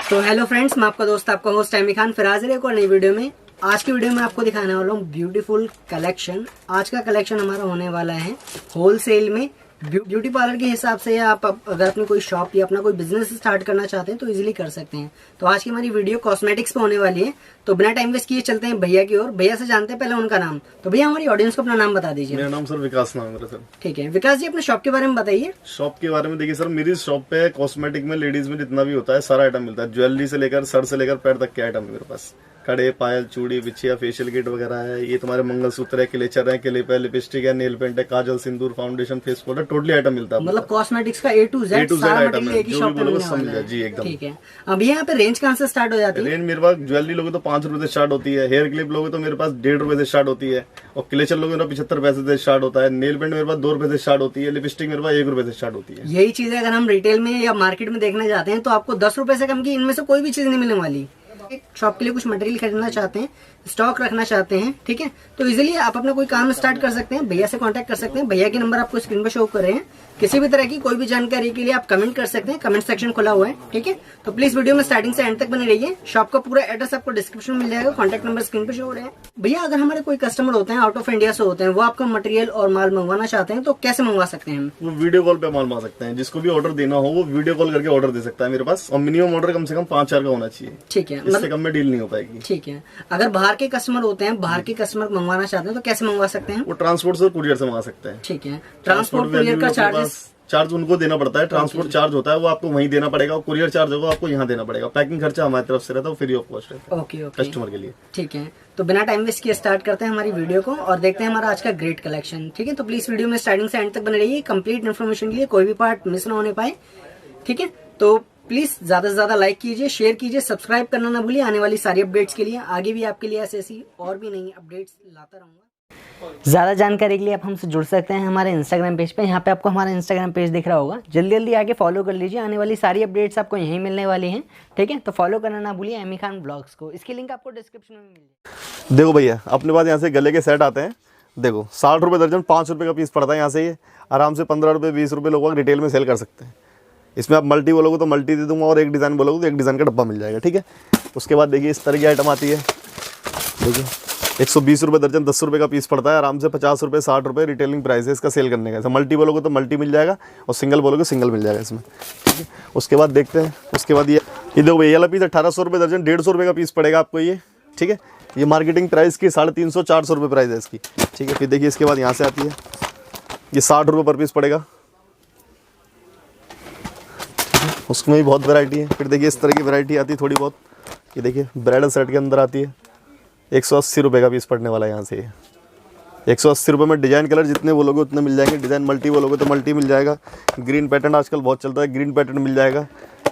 तो hello friends, मैं आपका दोस्त आपका होस्ट एमी खान फिर हाजिर है एक और नई वीडियो में। आज की वीडियो में आपको दिखाने वाला हूँ ब्यूटीफुल कलेक्शन। आज का कलेक्शन हमारा होने वाला है होलसेल में ब्यूटी पार्लर के हिसाब से। आप अगर अपनी कोई शॉप या अपना कोई बिजनेस स्टार्ट करना चाहते हैं तो इजीली कर सकते हैं। तो आज की हमारी वीडियो कॉस्मेटिक्स पे होने वाली है। तो बिना टाइम वेस्ट किए चलते हैं भैया की ओर। भैया से जानते हैं पहले उनका नाम। तो भैया हमारी ऑडियंस को अपना नाम बता दीजिए। मेरा नाम सर विकास नाम है मेरा सर। ठीक है विकास जी, अपने शॉप के बारे में बताइए। शॉप के बारे में देखिए सर, मेरी शॉप पे कॉस्मेटिक में लेडीज में जितना भी होता है सारा आइटम मिलता है। ज्वेलरी से लेकर सर से लेकर पैर तक के आइटम है मेरे पास। कड़े, पायल, चूड़ी, बिछिया, फेशियल किट वगैरह है। ये तुम्हारे मंगलसूत्र है, क्लेचर है, क्लिप है, लिपस्टिक है, नेल पेंट है, काजल, सिंदूर, foundation, face powder, totally item मिलता है। मतलब कॉस्मेटिक्स का ए टू जेड आइटम है, जो भी बोलोगे सब मिल जाए जी एकदम। ठीक है, अब यहाँ पे रेंज कहाँ से स्टार्ट हो जाती है? रेंज मेरे पास ज्वेलरी लोगे तो 5 रुपए से स्टार्ट होती है। हेयर क्लिप लोगे तो मेरे पास 1.5 रुपए से स्टार्ट होती है। और क्लेचर लोगे तो 75 पैसे से स्टार्ट होता है। नेल पेंट मेरे पास 2 रुपए से स्टार्ट होती है। लिपस्टिक मेरे पास 1 रुपए से स्टार्ट होती है। यही चीज अगर हम रिटेल में या मार्केट में देखने जाते हैं तो आपको 10 रुपए से कम की इनमें से कोई भी चीज नहीं मिलने वाली। शॉप के लिए कुछ मटेरियल खरीदना चाहते हैं, स्टॉक रखना चाहते हैं, ठीक है, तो इजीली आप अपना कोई काम स्टार्ट कर सकते हैं। भैया से कांटेक्ट कर सकते हैं। भैया के नंबर आपको स्क्रीन पर शो कर रहे हैं। किसी भी तरह की कोई भी जानकारी के लिए आप कमेंट कर सकते हैं। कमेंट सेक्शन खुला हुआ है, ठीक है। तो प्लीज वीडियो में स्टार्टिंग से एंड तक बने रहिए। शॉप का पूरा एड्रेस आपको डिस्क्रिप्शन में मिल जाएगा। कॉन्टैक्ट नंबर स्क्रीन पर शो हो रहे हैं। भैया अगर हमारे कोई कस्टमर होते हैं आउट ऑफ इंडिया से होते हैं, वो आपका मटेरियल और माल मंगवाना चाहते हैं तो कैसे मंगवा सकते हैं? वो वीडियो कॉल पे माल मंगा सकते हैं। जिसको भी ऑर्डर देना हो वो वीडियो कॉल करके ऑर्डर दे सकता है मेरे पास। और मिनिमम ऑर्डर कम से कम 5-4 का होना चाहिए। ठीक है, इससे कम में डील नहीं हो पाएगी। ठीक है, अगर बाहर के कस्टमर होते हैं, बाहर के कस्टमर मंगवाना चाहते हैं तो कैसे मंगवा सकते हैं? वो ट्रांसपोर्ट से कुरियर से मंगा सकते हैं। ठीक है, ट्रांसपोर्ट कुरियर का चार्ज उनको देना पड़ता है। ट्रांसपोर्ट चार्ज होता है वो आपको वहीं देना पड़ेगा। और कुरियर चार्ज होगा आपको यहाँ देना पड़ेगा। पैकिंग खर्चा हमारी तरफ से रहता है, फ्री ऑफ कॉस्ट रहता है। ओके कस्टमर के लिए। ठीक है, तो बिना टाइम वेस्ट किए स्टार्ट करते हैं हमारी वीडियो को और देखते हैं हमारा आज का ग्रेट कलेक्शन। ठीक है, तो प्लीज वीडियो में स्टार्टिंग से एंड तक बने रहिए। कंप्लीट इन्फॉर्मेशन के लिए कोई भी पार्ट मिस ना होने पाए, ठीक है। तो प्लीज ज्यादा से ज्यादा लाइक कीजिए, शेयर कीजिए, सब्सक्राइब करना ना भूलिए। आने वाली सारी अपडेट्स के लिए आगे भी आपके लिए ऐसी और भी नई अपडेट्स लाता रहूंगा। ज़्यादा जानकारी के लिए आप हमसे जुड़ सकते हैं हमारे इंस्टाग्राम पेज पे। यहाँ पे आपको हमारा इंस्टाग्राम पेज दिख रहा होगा। जल्दी जल्दी आके फॉलो कर लीजिए। आने वाली सारी अपडेट्स आपको यहीं मिलने वाली हैं, ठीक है। तो फॉलो करना ना भूलिए एमी खान ब्लॉग्स को। इसकी लिंक आपको डिस्क्रिप्शन में मिल जाएगी। देखो भैया, अपने पास यहाँ से गले के सेट आते हैं। देखो 60 रुपये दर्जन, 5 रुपये का पीस पड़ता है। यहाँ से ये आराम से 15 रुपये 20 रुपये लोग रिटेल में सेल कर सकते हैं। इसमें आप मल्टी बोलोगे तो मल्टी दे दूंगा और एक डिज़ाइन बोलोगे तो एक डिज़ाइन का डब्बा मिल जाएगा, ठीक है। उसके बाद देखिए इस तरह की आइटम आती है। देखिए 120 रुपये दर्जन, 10 रुपये का पीस पड़ता है। आराम से 50 रुपये 60 रुपये रिटेलिंग प्राइस है इसका सेल करने का। ऐसा मल्टी बोलोगे तो मल्टी मिल जाएगा और सिंगल बोलोगे सिंगल मिल जाएगा इसमें, ठीक है। उसके बाद देखते हैं, उसके बाद ये देखो भैया वाला पीस 1800 रुपये दर्जन, 150 रुपये का पीस पड़ेगा आपको ये, ठीक है। ये मार्केटिंग प्राइस की 350-400 रुपये प्राइस है इसकी, ठीक है। फिर देखिए इसके बाद यहाँ से आती है, ये 60 रुपये पर पीस पड़ेगा। उसमें भी बहुत वैरायटी है। फिर देखिए इस तरह की वैरायटी आती है थोड़ी बहुत। ये देखिए ब्राइडल सेट के अंदर आती है, 180 रुपये का पीस पड़ने वाला है यहाँ से। ये 180 रुपये में डिज़ाइन कलर जितने बोलोगे उतने मिल जाएंगे। डिज़ाइन मल्टी बोलोगे तो मल्टी मिल जाएगा। ग्रीन पैटर्न आजकल बहुत चलता है, ग्रीन पैटर्न मिल जाएगा,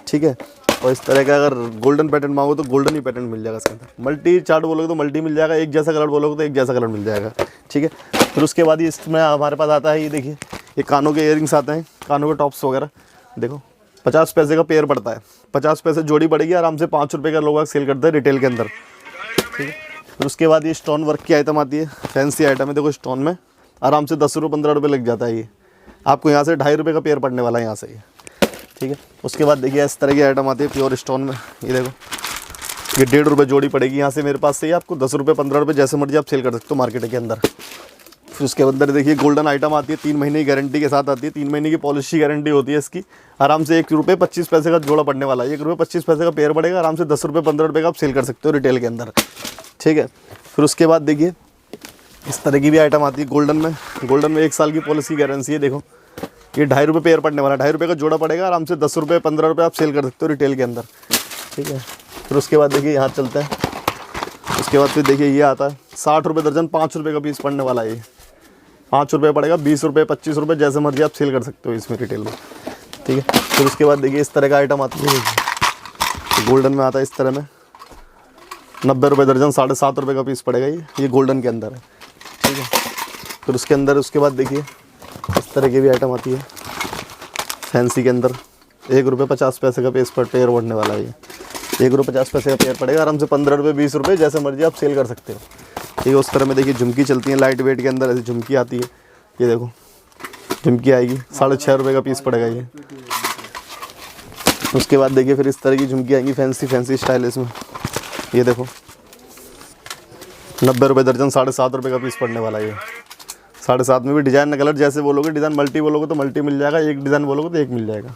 ठीक है। और इस तरह का अगर गोल्डन पैटर्न मांगो तो गोल्डन ही पैटर्न मिल जाएगा इसके अंदर। मल्टी चार्ट बोलोगे तो मल्टी मिल जाएगा। एक जैसा कलर बोलोगे तो एक जैसा कलर मिल जाएगा, ठीक है। फिर उसके बाद इसमें हमारे पास आता है, ये देखिए ये कानों के इयरिंग्स आते हैं, कानों के टॉप्स वगैरह। देखो 50 पैसे का पेयर पड़ता है, 50 पैसे जोड़ी पड़ेगी। आराम से 5 रुपये का लोग सेल करते हैं रिटेल के अंदर, ठीक है। फिर उसके बाद ये स्टोन वर्क की आइटम आती है, फैंसी आइटम है। देखो स्टोन में आराम से 10 रुपये 15 रुपये लग जाता है। ये आपको यहाँ से 2.5 रुपये का पेयर पड़ने वाला है यहाँ से ये, ठीक है। उसके बाद देखिए इस तरह की आइटम आती है प्योर स्टोन में। ये देखो ये 1.5 रुपये जोड़ी पड़ेगी यहाँ से मेरे पास से। ये आपको 10 रुपये 15 रुपये जैसे मर्जी आप सेल कर सकते हो मार्केट के अंदर। फिर उसके अंदर देखिए गोल्डन आइटम आती है, 3 महीने की गारंटी के साथ आती है। 3 महीने की पॉलिश की गारंटी होती है इसकी। आराम से 1 रुपये 25 पैसे का जोड़ा पड़ने वाला है। 1 रुपये 25 पैसे का पेयर पड़ेगा। आराम से 10 रुपये 15 रुपये का आप सेल कर सकते हो रिटेल के अंदर, ठीक है। फिर उसके बाद देखिए इस तरह की भी आइटम आती है गोल्डन में। गोल्डन में 1 साल की पॉलिसी की गारंटी है। देखो ये 2.5 रुपये पेयर पड़ने वाला है। 2.5 रुपये का जोड़ा पड़ेगा। आराम से 10 रुपये 15 रुपये आप सेल कर सकते हो रिटेल के अंदर, ठीक है। फिर उसके बाद देखिए यहाँ चलता है। उसके बाद फिर देखिए ये आता है 60 रुपये दर्जन, 5 रुपये का पीस पड़ने वाला है। ये 5 रुपये पड़ेगा, 20 रुपये 25 रुपये जैसे मर्जी आप सेल कर सकते हो इसमें रिटेल में, ठीक है। फिर उसके बाद देखिए इस तरह का आइटम आती है, गोल्डन में आता है इस तरह में, 90 रुपये दर्जन, 7.5 रुपये का पीस पड़ेगा। ये गोल्डन के अंदर है, ठीक है। फिर उसके अंदर उसके बाद देखिए इस तरह की भी आइटम आती है फैंसी के अंदर। 1 रुपये 50 पैसे का पीस पर पेयर बढ़ने वाला है। ये 1 रुपये 50 पैसे का पेयर पड़ेगा। आराम से 15 रुपये 20 रुपये जैसे मर्जी आप सेल कर सकते हो, ठीक है। उस तरह में देखिए झुमकी चलती है लाइट वेट के अंदर। ऐसी झुमकी आती है, ये देखो झुमकी आएगी 6.5 रुपये का पीस पड़ेगा ये। उसके बाद देखिए फिर इस तरह की झुमकी आएंगी फैंसी स्टाइल इसमें। ये देखो 90 रुपये दर्जन, 7.5 रुपये का पीस पड़ने वाला है ये। 7.5 में भी डिज़ाइन कलर जैसे बोलोगे, डिज़ाइन मल्टी बोलोगे तो मल्टी मिल जाएगा, एक डिज़ाइन बोलोगे तो एक मिल जाएगा।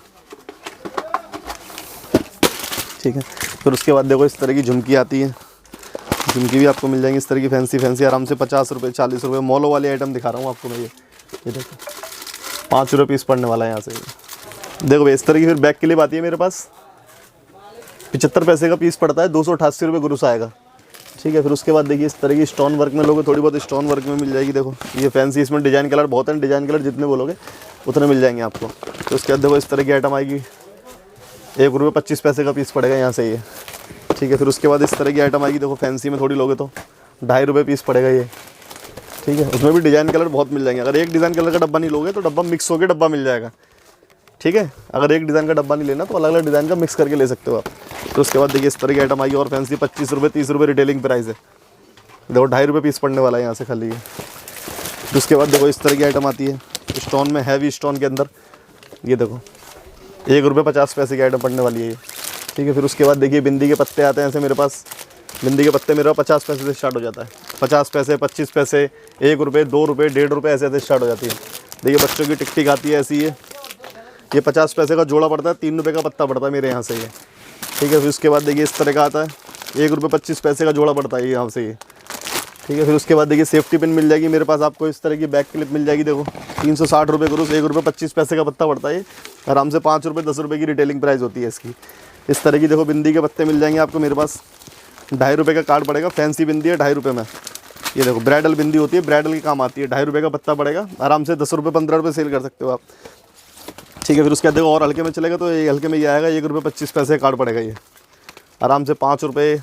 ठीक है, फिर उसके बाद देखो इस तरह की झुमकी आती है। झुमकी भी आपको मिल जाएंगी इस तरह की फैंसी आराम से 50 रुपये 40 रुपये। मॉलों वाली आइटम दिखा रहा हूँ आपको मैं। ये देखो 5 रुपये पीस पड़ने वाला है यहाँ से। देखो भाई इस तरह की फिर बैक क्लिप आती है मेरे पास, 75 पैसे का पीस पड़ता है, 288 रुपये ग्रुस आएगा। ठीक है, फिर उसके बाद देखिए इस तरह की स्टोन वर्क में लोगे, थोड़ी बहुत स्टोन वर्क में मिल जाएगी। देखो ये फैंसी, इसमें डिज़ाइन कलर बहुत हैं, डिज़ाइन कलर जितने बोलोगे उतने मिल जाएंगे आपको। तो उसके बाद देखो इस तरह की आइटम आएगी, 1 रुपये 25 पैसे का पीस पड़ेगा यहाँ से ये। ठीक है, फिर उसके बाद इस तरह की आइटम आएगी, देखो फैंसी में थोड़ी लोगे तो 2.5 रुपये पीस पड़ेगा ये। ठीक है, उसमें भी डिज़ाइन कलर बहुत मिल जाएंगे। अगर एक डिज़ाइन कलर का डब्बा नहीं लोगे तो डब्बा मिक्स होकर डब्बा मिल जाएगा। ठीक है, अगर एक डिज़ाइन का डब्बा नहीं लेना तो अलग अलग डिज़ाइन का मिक्स करके ले सकते हो आप। तो उसके बाद देखिए इस तरह की आइटम आएगी और फैंसी 25 रुपये 30 रुपये रिटेलिंग प्राइस है। देखो 2.5 रुपये पीस पड़ने वाला है यहाँ से खाली ये। तो उसके बाद देखो इस तरह की आइटम आती है स्टोन में, हैवी स्टोन के अंदर। ये देखो 1 रुपये 50 पैसे की आइटम पड़ने वाली है ये। ठीक है, फिर उसके बाद देखिए बिंदी के पत्ते आते हैं ऐसे मेरे पास। बिंदी के पत्ते मेरे 50 पैसे से स्टार्ट हो जाता है, 50 पैसे 25 पैसे 1 रुपये 2 रुपये 1.5 रुपये ऐसे स्टार्ट हो जाती है। देखिए बच्चों की टिक टिक आती है ऐसी ये 50 पैसे का जोड़ा पड़ता है, 3 रुपये का पत्ता पड़ता है मेरे यहाँ से ये। ठीक है, फिर उसके बाद देखिए इस तरह का आता है, 1 रुपये 25 पैसे का जोड़ा पड़ता है यहाँ से ये। ठीक है, फिर उसके बाद देखिए सेफ्टी पिन मिल जाएगी मेरे पास आपको, इस तरह की बैक क्लिप मिल जाएगी। देखो 360 रुपये ग्रुस, 1 रुपये 25 पैसे का पत्ता पड़ता है ये। आराम से 5 रुपये 10 रुपये की रिटेलिंग प्राइस होती है इसकी। इस तरह की देखो बिंदी के पत्ते मिल जाएंगे आपको मेरे पास। 2.5 रुपये का कार्ड पड़ेगा, फैंसी बिंदी है 2.5 रुपये में। ये देखो ब्राइडल बिंदी होती है, ब्राइडल के काम आती है। 2.5 रुपये का पत्ता पड़ेगा, आराम से 10 रुपये 15 रुपये सेल कर सकते हो आप। ठीक है, फिर उसके बाद देखो और हल्के में चलेगा तो ये हल्के में ये आएगा, 1 रुपये 25 पैसे कार्ड पड़ेगा ये। आराम से 5 रुपये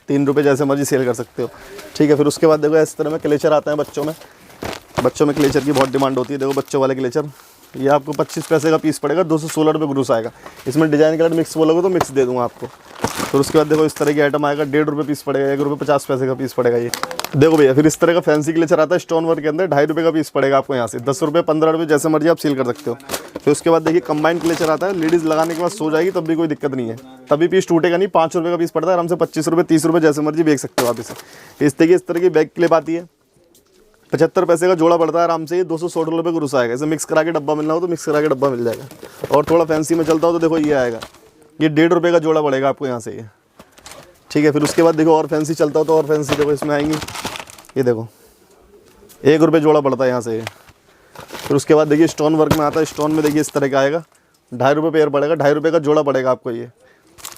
3 रुपये जैसे मर्जी सेल कर सकते हो। ठीक है, फिर उसके बाद देखो इस तरह में क्लेचर आता है बच्चों में क्लेचर की बहुत डिमांड होती है। देखो बच्चों वाले क्लेचर, ये आपको 25 पैसे का पीस पड़ेगा, 216 रुपये ग्रुस आएगा। इसमें डिज़ाइन कलर मिक्स बोलोगे तो मिक्स दे दूँगा आपको। फिर उसके बाद देखो इस तरह की आइटम आएगा, 1.5 रुपये पीस पड़ेगा, 1 रुपये 50 पैसे का पीस पड़ेगा ये। देखो भैया फिर इस तरह का फैंसी क्लेचर आता है स्टोन वर्क के अंदर, 2.5 रुपये का पीस पड़ेगा आपको यहाँ से, 10 रुपये 15 रुपये जैसे मर्जी आप सेल कर सकते हो। फिर उसके बाद देखिए कंबाइंड क्लेचर आता है, लेडीज़ लगाने के बाद सो जाएगी तब भी कोई दिक्कत नहीं है, तभी पीस टूटेगा नहीं। 5 रुपये का पीस पड़ता है, आराम से 25 रुपये 30 रुपये जैसे मर्जी बेच सकते हो आप इसे। इस तरह की बैक क्लिप आती है, 75 पैसे का जोड़ा पड़ता है, आराम से ये 216 रुपये ग्रुस आएगा। इसे मिक्स करा के डब्बा मिलना हो तो मिक्स करा के डब्बा मिल जाएगा। और थोड़ा फैंसी में चलता हो तो देखो ये आएगा, ये 1.5 रुपये का जोड़ा पड़ेगा आपको यहाँ से ये। ठीक है, फिर उसके बाद देखो और फैंसी चलता हो तो और फैंसी देखो इसमें आएंगी। ये देखो 1 रुपये जोड़ा पड़ता है यहाँ से ये। फिर उसके बाद देखिए स्टोन वर्क में आता है, स्टोन में देखिए इस तरह का आएगा, 2.5 रुपये पेयर पड़ेगा, 2.5 रुपये का जोड़ा पड़ेगा आपको ये।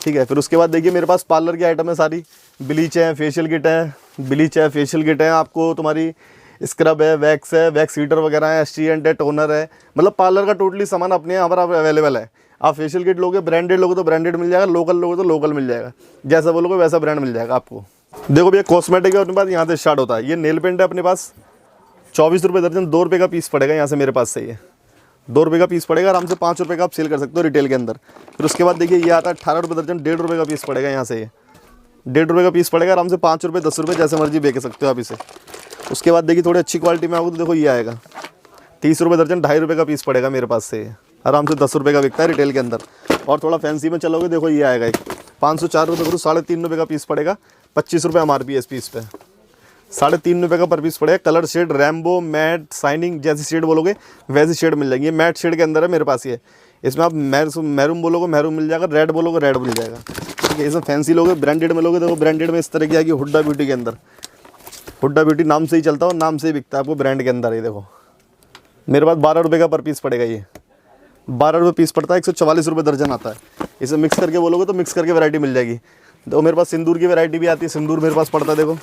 ठीक है, फिर उसके बाद देखिए मेरे पास पार्लर की आइटम है सारी, ब्लीच है, फेशियल किट है, ब्लीच है, फेशियल किट है, आपको तुम्हारी स्क्रब है, वैक्स हीटर वगैरह है, एस्ट्रिएंट है, टोनर है, मतलब पार्लर का टोटली सामान अपने यहाँ पर अवेलेबल है। आप फेशियल किट लोगे, ब्रांडेड लोगे तो ब्रांडेड मिल जाएगा, लोकल लोगे तो लोकल मिल जाएगा, जैसा बोलोगे वैसा ब्रांड मिल जाएगा आपको। देखो भैया कॉस्मेटिक है अपने पास, यहाँ से स्टार्ट होता है। ये नेल पेंट है अपने पास, 24 रुपये दर्जन, 2 रुपये का पीस पड़ेगा यहाँ से मेरे पास से ये, 2 रुपये का पीस पड़ेगा, आराम से 5 रुपये का आप सेल कर सकते हो रिटेल के अंदर। फिर उसके बाद देखिए ये आता है 18 रुपये दर्जन, 1.5 रुपये का पीस पड़ेगा यहाँ से ये, 1.5 रुपये का पीस पड़ेगा, आराम से 5 रुपये 10 रुपये जैसे मर्जी बेच सकते हो आप इसे। उसके बाद देखिए थोड़ी अच्छी क्वालिटी में आओगे तो देखो ये आएगा 30 रुपये दर्जन, 2.5 रुपये का पीस पड़ेगा मेरे पास से, आराम से 10 रुपये का बिकता है रिटेल के अंदर। और थोड़ा फैंसी में चलोगे देखो ये आएगा एक 504 रुपये करो, 3.5 रुपये का पीस पड़ेगा, 25 रुपये MRP है इस पीस पे, 3.5 रुपये का पर पीस पड़ेगा। Colour shade rainbow, matte, shining जैसी शेड बोलोगे वैसी शेड मिल जाएगी। ये मैट शेड के अंदर है मेरे पास ये, इसमें आप मैरून बोलोगे मैरून मिल जाएगा, रेड बोलोगे रेड मिल जाएगा। ठीक है, इसमें फैंसी लोगे, ब्रांडेड में लोगे देखो ब्रांडेड में इस तरह की आएगी हुड्डा ब्यूटी के अंदर, हुड्डा ब्यूटी नाम से ही चलता है और नाम से ही बिकता है आपको ब्रांड के अंदर। ये देखो मेरे पास 12 रुपये का पर पीस पड़ेगा, ये 12 रुपये पीस पड़ता है, 144 रुपये दर्जन आता है। इसे मिक्स करके बोलोगे तो मिक्स करके वैरायटी मिल जाएगी। तो मेरे पास सिंदूर की वैरायटी भी आती है, सिंदूर मेरे पास पड़ता है देखो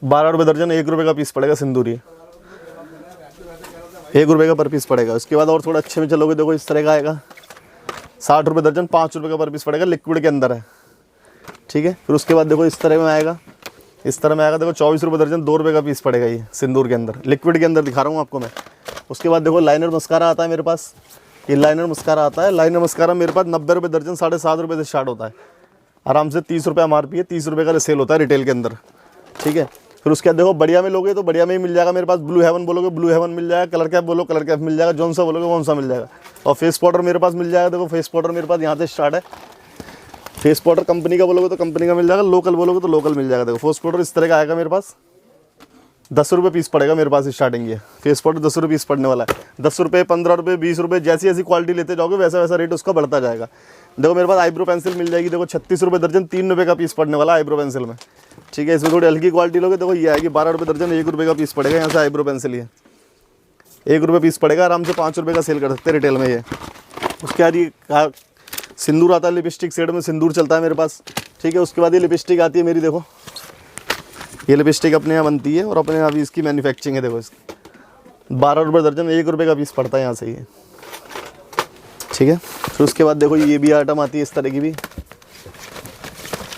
12 रुपये दर्जन, 1 रुपये का पीस पड़ेगा सिंदूर, ये 1 रुपये का पर पीस पड़ेगा। उसके बाद और थोड़ा अच्छे में चलोगे देखो इस तरह का आएगा 60 रुपये दर्जन, 5 रुपये का पर पीस पड़ेगा, लिक्विड के अंदर है। ठीक है, फिर उसके बाद देखो इस तरह में आएगा, इस तरह में आएगा देखो 24 रुपये दर्जन, 2 रुपये का पीस पड़ेगा ये सिंदूर के अंदर, लिक्विड के अंदर दिखा रहा हूँ आपको मैं। उसके बाद देखो लाइनर मस्कारा आता है मेरे पास, ये लाइनर मस्कारा आता है। लाइनर मस्कारा मेरे पास 90 रुपये दर्जन, 7.5 रुपये से स्टार्ट होता है, आराम से 30 रुपये MRP है, 30 रुपये का सेल होता है रिटेल के अंदर। ठीक है, फिर उसके बाद देखो बढ़िया में लोगे तो बढ़िया में ही मिल जाएगा मेरे पास। ब्लू हेवन बोलोगे ब्लू हेवन मिल जाएगा, कलर कैप बोलो कलर कैप मिल जाएगा, जौन सा बोलोगे कौन सा मिल जाएगा। और फेस पाउडर मेरे पास मिल जाएगा। देखो फेस पाउडर मेरे पास यहाँ से स्टार्ट है। फेस पाउडर कंपनी का बोलोगे तो कंपनी का मिल जाएगा, लोकल बोलोगे तो लोकल मिल जाएगा। देखो फेस पाउडर इस तरह का आएगा मेरे पास, 10 रुपये पीस पड़ेगा मेरे पास स्टार्टिंग। ये फेस पाउडर 10 रुपये पीस पड़ने वाला है। 10 रुपये, 15 रुपये, 20 रुपये, जैसी जैसी क्वालिटी लेते जाओगे वैसा वैसा रेट उसका बढ़ता जाएगा। देखो मेरे पास आईब्रो पेंसिल मिल जाएगी। देखो 36 रुपये दर्जन, 3 रुपये का पीस पड़ने वाला आईब्रो पेंसिल में। ठीक है, इसमें थोड़ी हल्की क्वालिटी लोगे देखो ये आएगी 12 रुपये दर्जन, 1 रुपये का पीस पड़ेगा। यहाँ से आईब्रो पेंसिल ये 1 रुपये पीस पड़ेगा, आराम से 5 रुपये का सेल कर सकते हैं रिटेल में ये। उसके बाद ये सिंदूर आता है, लिपस्टिक सेट में सिंदूर चलता है मेरे पास। ठीक है, उसके बाद ये लिपस्टिक आती है मेरी। देखो ये लिपस्टिक अपने यहाँ बनती है और अपने यहाँ भी इसकी मैन्युफैक्चरिंग है। देखो इसकी 12 रुपये दर्जन, 1 रुपये का पीस पड़ता है यहाँ से ये। ठीक है, फिर उसके बाद देखो ये भी आइटम आती है इस तरह की भी।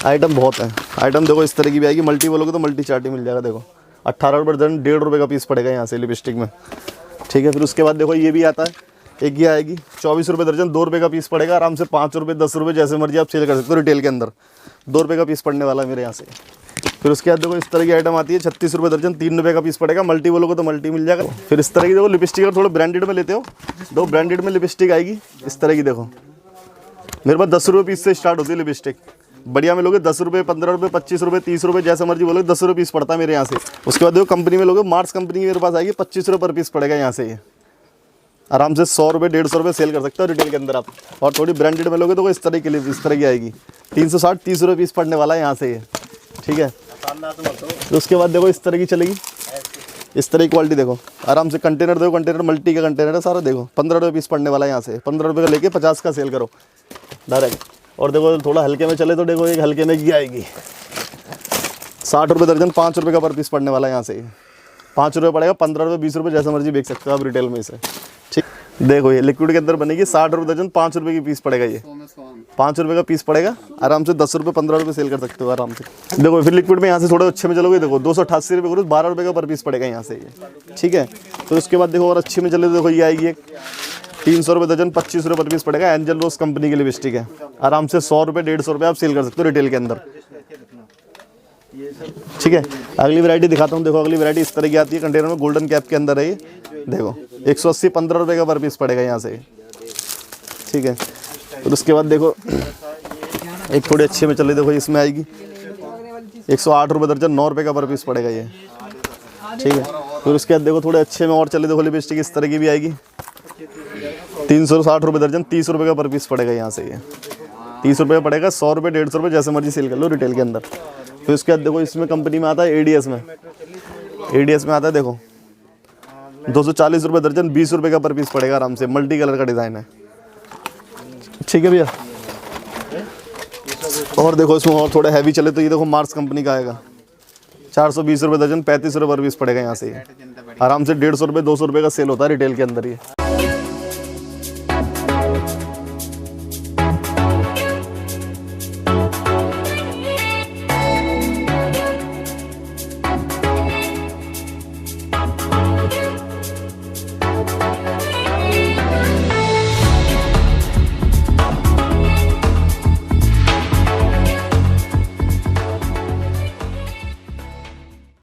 आइटम बहुत है, आइटम देखो इस तरह की भी आएगी। मल्टी बोलोगे तो मल्टी चार्ट ही मिल जाएगा। देखो 18 रुपये दर्जन, 1.5 रुपये का पीस पड़ेगा यहाँ से लिपस्टिक में। ठीक है, फिर उसके बाद देखो ये भी आता है, एक ये आएगी 24 रुपये दर्जन, 2 रुपये का पीस पड़ेगा। आराम से 5 रुपये 10 रुपये जैसे मर्जी आप सेल कर सकते हो रिटेल के अंदर। 2 रुपये का पीस पड़ने वाला है मेरे यहाँ से। फिर उसके बाद देखो इस तरह की आइटम आती है 36 रुपये दर्जन, 3 रुपये का पीस पड़ेगा। मल्टी बोलोगे तो मल्टी मिल जाएगा। फिर इस तरह की देखो लिपस्टिक अगर थोड़ा ब्रांडेड में लेते हो, दो ब्रांडेड में लिपस्टिक आएगी इस तरह की। देखो मेरे पास 10 रुपये पीस से स्टार्ट होती है लिपस्टिक। बढ़िया में लोगे 10 रुपये, 15 रुपये, 25 रुपये, 30 रुपये जैसे मर्जी बोलोगे, 10 रुपये पीस पड़ता है मेरे यहाँ से। उसके बाद देखो कंपनी में लोगे, मार्स कंपनी की मेरे पास आएगी 25 रुपये पर पीस पड़ेगा यहाँ से। ये आराम से 100 रुपये 150 रुपये सेल कर सकते हो रिटेल के अंदर आप। और थोड़ी ब्रांडेड में लोगे तो इस तरह की इस तरह की आएगी 360 30 रुपये पीस पड़ने वाला है यहाँ से ये। ठीक है, तो उसके बाद देखो इस तरह की चलेगी, इस तरह की क्वालिटी। देखो आराम से कंटेनर, देखो कंटेनर मल्टी का कंटेनर है सारा। देखो 15 रुपये पीस पड़ने वाला है यहाँ से। 15 रुपये का लेके 50 का सेल करो डायरेक्ट। और देखो थोड़ा हल्के में चले तो देखो एक हल्के में की आएगी 60 रुपये दर्जन, 5 रुपये का पर पीस पड़ने वाला है यहाँ से। 5 रुपये पड़ेगा, 15 रुपये, 20 रुपये जैसे मर्जी बेच सकते हो आप रिटेल में इसे। ठीक, देखो ये लिक्विड के अंदर बनेगी 60 रुपये दर्जन, 5 रुपये की पीस पड़ेगा ये। 5 रुपये का पीस पड़ेगा, आराम से 10 रुपये 15 रुपये सेल कर सकते हो आराम से। देखो फिर लिक्विड में यहाँ से थोड़े अच्छे में चलोगे, देखो 288 रुपये करो, 12 रुपये का पर पीस पड़ेगा यहाँ से ये। ठीक है, तो उसके बाद देखो और अच्छे में चले तो देखो ये आएगी एक 300 रुपये दर्जन, 25 रुपये पर पीस पड़ेगा। एंजल रोज कंपनी की लिपस्टिक है। आराम से 100 रुपये 150 रुपये आप सेल कर सकते हो रिटेल के अंदर। ठीक है, अगली वैरायटी दिखाता हूँ। देखो अगली वैरायटी इस तरह की आती है, कंटेनर में गोल्डन कैप के अंदर है ये। देखो 180 15 रुपये का पर पीस पड़ेगा यहाँ से। ठीक है, फिर उसके बाद देखो एक थोड़ी अच्छे में चले, देखो इसमें आएगी 108 रुपये दर्जन, 9 रुपये का पर पीस पड़ेगा ये। ठीक है, फिर उसके बाद देखो थोड़े अच्छे में और चले, देखो लिपस्टिक इस तरह की भी आएगी 360 रुपये दर्जन, 30 रुपये का पर पीस पड़ेगा यहाँ से ये। 30 रुपये पड़ेगा, 100 रुपये 150 रुपये जैसे मर्जी सेल कर लो रिटेल के अंदर। फिर उसके बाद देखो इसमें कंपनी में आता है एडीएस में। एडीएस में आता है देखो 240 रुपये दर्जन, 20 रुपये का पर पीस पड़ेगा आराम से। मल्टी कलर का डिज़ाइन है। ठीक है भैया, और देखो इसमें और थोड़ा हैवी चले तो ये देखो मार्स कंपनी का आएगा 420 रुपये दर्जन, 35 रुपये पर पीस पड़ेगा यहाँ से। आराम से 150 रुपये 200 रुपये का सेल होता है रिटेल के अंदर ये।